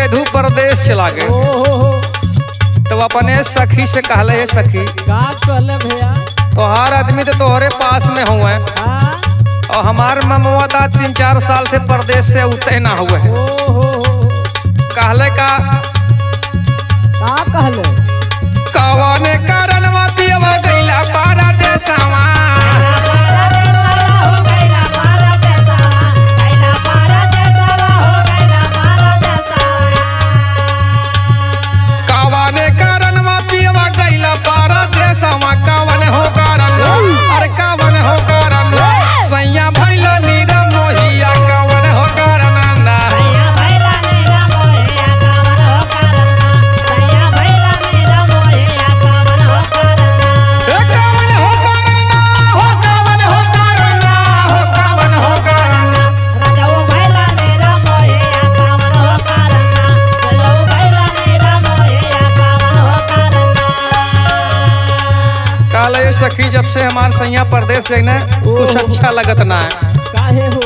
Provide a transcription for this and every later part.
सेधु परदेश चला गए। तो अपने सखी से कहले, है सखी का कहले भैया तोहार आदमी तो तोहरे पास में हुए और हमार ममुआ दा 3-4 साल से परदेश से उते ना हुए। कहले का कहले कवने कारणवा पियवा गइला परदेसवा। कवने कारणवा पियवा गइला परदेसवा। कवन हो कारण, अरे कवन हो कारण सैया भइला नीरा मोहिया। कवन हो कारण ना सखी जब से हमार सैया परदेश से ना कुछ अच्छा लगत ना है। काहे हो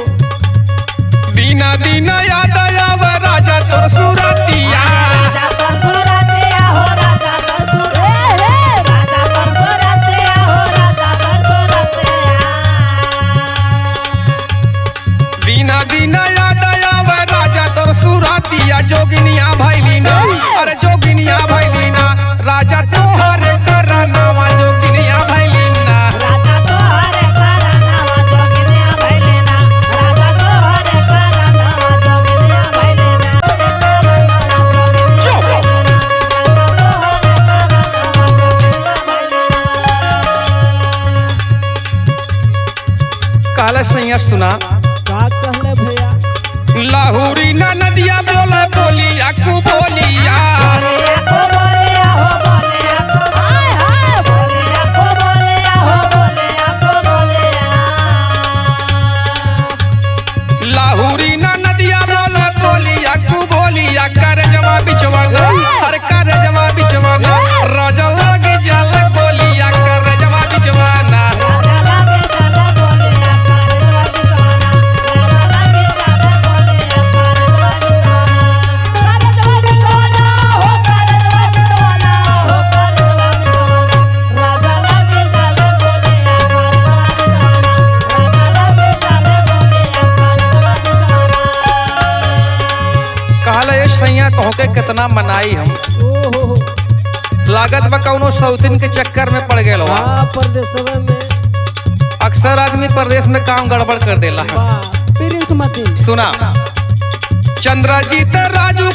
दीना दीना याद आव राजा तोर सुरतिया। दीना दीना याद आव राजा तोर सुरतिया। जोगिनिया भैली ना, अरे जोगिनिया भैली ना राजा तोहर करनावा। जोगिनिया भैली ना कहले सैया सुना का कहले भैया लाहौरी ना नदिया बोला बोलिया कु बोलिया। लाहौरी ना नदिया बोला बोलिया कु बोलिया। कर जमा बिचवाना, हर कर जमा बिचवाना राजा लागे जल बोलिया। कर जमा बिचवाना सैया तोहके कितना मनाई हम। लागत बा कौनो सौतीन के चक्कर में पड़ गए। परदेशवा में अक्सर आदमी परदेश में काम गड़बड़ कर देला है। सुना चंद्रजीत राजू